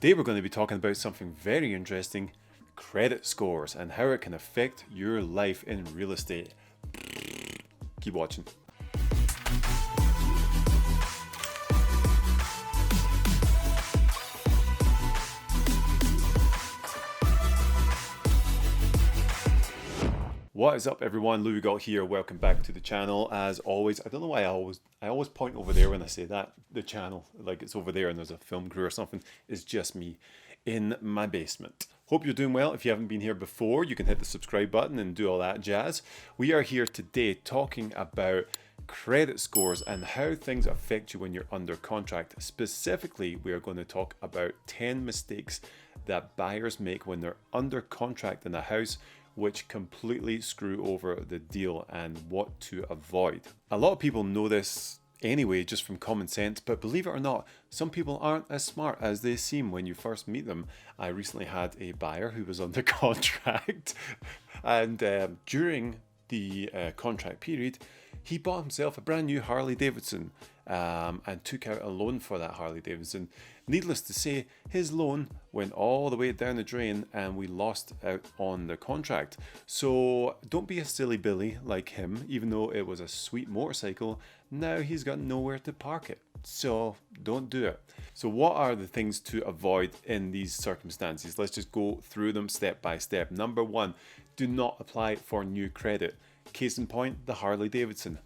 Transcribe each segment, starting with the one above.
Today we're going to be talking about something very interesting, credit scores and how it can affect your life in real estate. Keep watching. What is up, everyone? Lewi Gault here. Welcome back to the channel. As always, I don't know why I always point over there when I say that. The channel, like it's over there and there's a film crew or something. It's just me in my basement. Hope you're doing well. If you haven't been here before, you can hit the subscribe button and do all that jazz. We are here today talking about credit scores and how things affect you when you're under contract. Specifically, we are going to talk about 10 mistakes that buyers make when they're under contract in a house, which completely screw over the deal, and what to avoid. A lot of people know this anyway, just from common sense, but believe it or not, some people aren't as smart as they seem when you first meet them. I recently had a buyer who was under contract, and during the contract period, he bought himself a brand new Harley Davidson and took out a loan for that Harley Davidson. Needless to say, his loan went all the way down the drain and we lost out on the contract. So don't be a silly Billy like him. Even though it was a sweet motorcycle, now he's got nowhere to park it. So don't do it. So what are the things to avoid in these circumstances? Let's just go through them step by step. Number one, do not apply for new credit. Case in point, the Harley Davidson.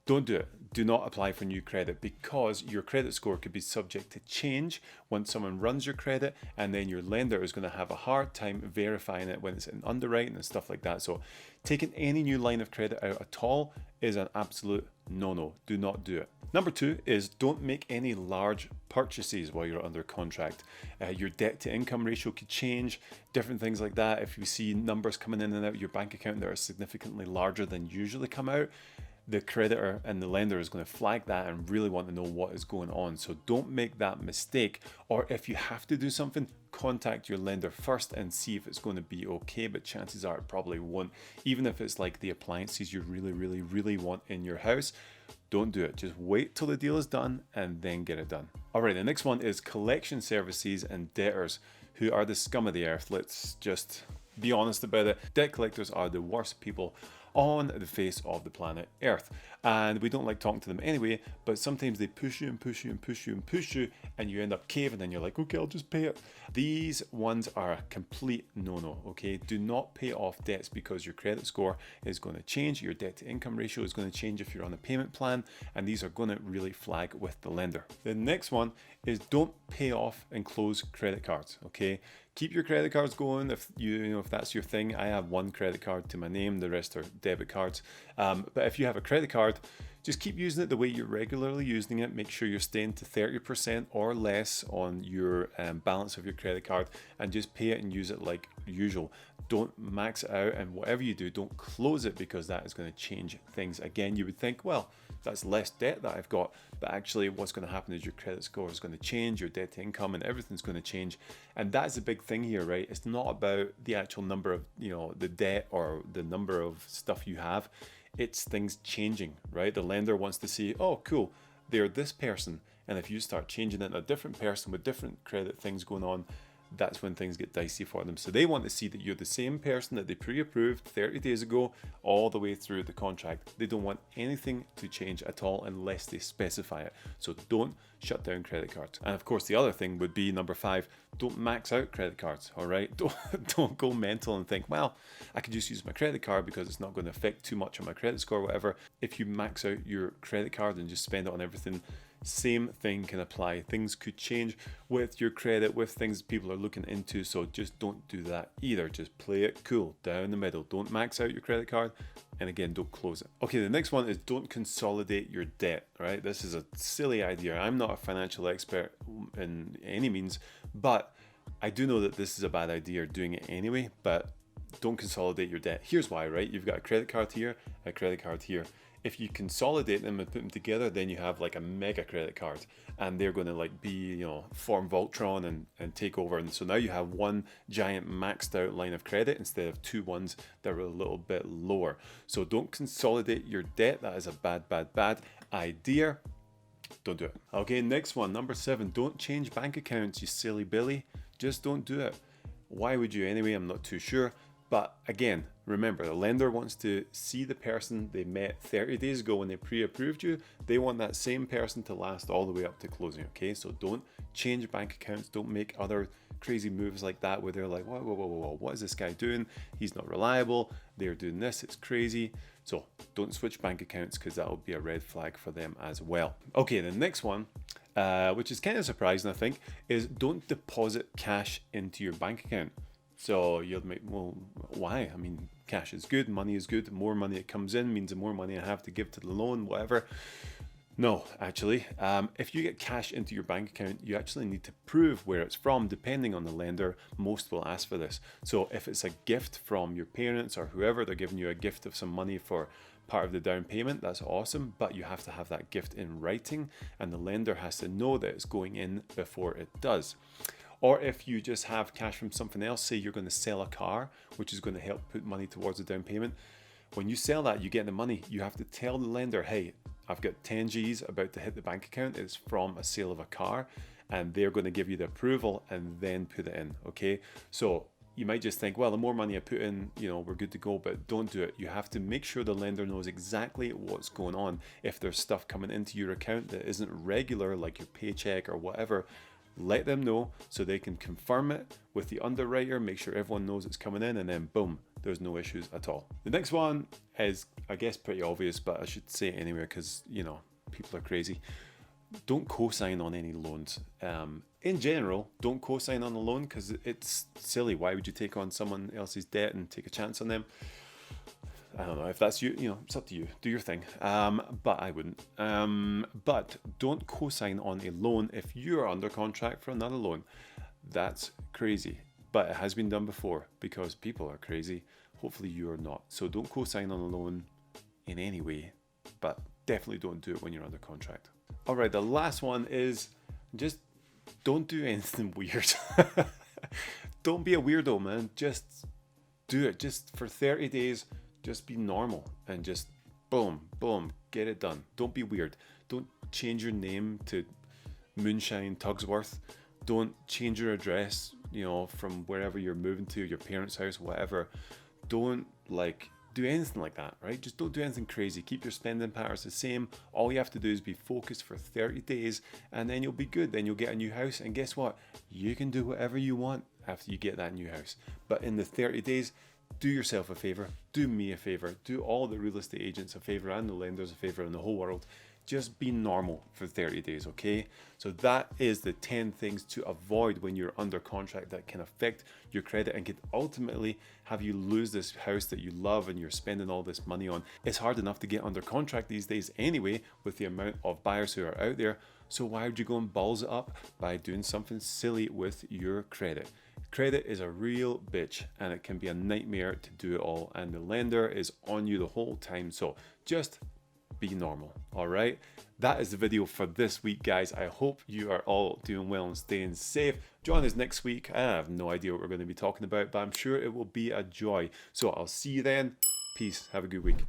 Don't do it. Do not apply for new credit, because your credit score could be subject to change once someone runs your credit, and then your lender is going to have a hard time verifying it when it's in underwriting and stuff like that. So taking any new line of credit out at all is an absolute no-no. Do not do it. Number two is don't make any large purchases while you're under contract. Your debt to income ratio could change, different things like that. If you see numbers coming in and out of your bank account that are significantly larger than usually come out, the creditor and the lender is going to flag that and really want to know what is going on. So don't make that mistake. Or if you have to do something, contact your lender first and see if it's going to be okay. But chances are it probably won't. Even if it's like the appliances you really want in your house, don't do it. Just wait till the deal is done and then get it done. All right, the next one is collection services and debtors, who are the scum of the earth. Let's just be honest about it. Debt collectors are the worst people on the face of the planet Earth, and we don't like talking to them anyway, but sometimes they push you and push you and push you and push you, and you end up caving and you're like, okay, I'll just pay it. These ones are a complete no-no. Okay, do not pay off debts, because your credit score is going to change, your debt to income ratio is going to change if you're on a payment plan, and these are going to really flag with the lender. The next one is don't pay off and close credit cards. Okay, keep your credit cards going if if that's your thing. I have one credit card to my name, the rest are debit cards. But if you have a credit card, just keep using it the way you're regularly using it. Make sure you're staying to 30% or less on your balance of your credit card, and just pay it and use it like usual. Don't max it out, and whatever you do, don't close it, because that is going to change things. Again, you would think, well, that's less debt that I've got, but actually what's going to happen is your credit score is going to change, your debt to income and everything's going to change. And that's the big thing here, right? It's not about the actual number of, the debt or the number of stuff you have. It's things changing, right? The lender wants to see, oh, cool, they're this person. And if you start changing it into a different person with different credit things going on, that's when things get dicey for them. So they want to see that you're the same person that they pre-approved 30 days ago all the way through the contract. They don't want anything to change at all unless they specify it. So don't shut down credit cards. And of course, the other thing would be number 5, don't max out credit cards. All right, don't go mental and think, well, I could just use my credit card because it's not going to affect too much on my credit score or whatever. If you max out your credit card and just spend it on everything, same thing can apply. Things could change with your credit, with things people are looking into. So just don't do that either. Just play it cool down the middle. Don't max out your credit card, and again, don't close it. Okay, the next one is don't consolidate your debt. Right, this is a silly idea. I'm not a financial expert in any means, but I do know that this is a bad idea, doing it anyway. But don't consolidate your debt. Here's why, right? You've got a credit card here, a credit card here. If you consolidate them and put them together, then you have like a mega credit card, and they're going to like be, form Voltron and take over. And so now you have one giant maxed out line of credit instead of two ones that are a little bit lower. So don't consolidate your debt. That is a bad idea. Don't do it. Okay, next one, number 7. Don't change bank accounts, you silly Billy. Just don't do it. Why would you anyway? I'm not too sure. But again, remember, the lender wants to see the person they met 30 days ago when they pre-approved you. They want that same person to last all the way up to closing, okay? So don't change bank accounts. Don't make other crazy moves like that where they're like, whoa, whoa, whoa, whoa, what is this guy doing? He's not reliable. They're doing this. It's crazy. So don't switch bank accounts because that will be a red flag for them as well. Okay, the next one, which is kind of surprising, I think, is don't deposit cash into your bank account. So you'll make, well, why? I mean, cash is good, money is good. The more money that comes in means the more money I have to give to the loan, whatever. No, actually, if you get cash into your bank account, you actually need to prove where it's from. Depending on the lender, most will ask for this. So if it's a gift from your parents or whoever, they're giving you a gift of some money for part of the down payment, that's awesome, but you have to have that gift in writing and the lender has to know that it's going in before it does. Or if you just have cash from something else, say you're going to sell a car, which is going to help put money towards the down payment. When you sell that, you get the money. You have to tell the lender, hey, I've got 10 G's about to hit the bank account. It's from a sale of a car, and they're going to give you the approval and then put it in, okay? So you might just think, well, the more money I put in, you know, we're good to go, but don't do it. You have to make sure the lender knows exactly what's going on. If there's stuff coming into your account that isn't regular, like your paycheck or whatever, let them know so they can confirm it with the underwriter, make sure everyone knows it's coming in, and then boom, there's no issues at all. The next one is, I guess, pretty obvious, but I should say it anyway because, you know, people are crazy. Don't co-sign on any loans. In general, don't co-sign on a loan because it's silly. Why would you take on someone else's debt and take a chance on them? I don't know if that's you, you know, it's up to you, do your thing. But I wouldn't. But don't co-sign on a loan if you're under contract for another loan. That's crazy, but it has been done before because people are crazy. Hopefully you are not. So don't co-sign on a loan in any way, but definitely don't do it when you're under contract. All right, the last one is just don't do anything weird. Don't be a weirdo, man. Just do it. Just for 30 days. Just be normal and just boom, boom, get it done. Don't be weird. Don't change your name to Moonshine Tugsworth. Don't change your address, you know, from wherever you're moving to, your parents' house, whatever. Don't like do anything like that, right? Just don't do anything crazy. Keep your spending patterns the same. All you have to do is be focused for 30 days and then you'll be good. Then you'll get a new house and guess what? You can do whatever you want after you get that new house. But in the 30 days, do yourself a favor, do me a favor, do all the real estate agents a favor and the lenders a favor in the whole world. Just be normal for 30 days, okay? So that is the 10 things to avoid when you're under contract that can affect your credit and could ultimately have you lose this house that you love and you're spending all this money on. It's hard enough to get under contract these days anyway with the amount of buyers who are out there. So why would you go and balls it up by doing something silly with your credit? Credit is a real bitch and it can be a nightmare to do it all, and the lender is on you the whole time. So just be normal. All right, that is the video for this week, guys. I hope you are all doing well and staying safe. Join us next week. I have no idea what we're going to be talking about, but I'm sure it will be a joy. So I'll see you then. Peace. Have a good week.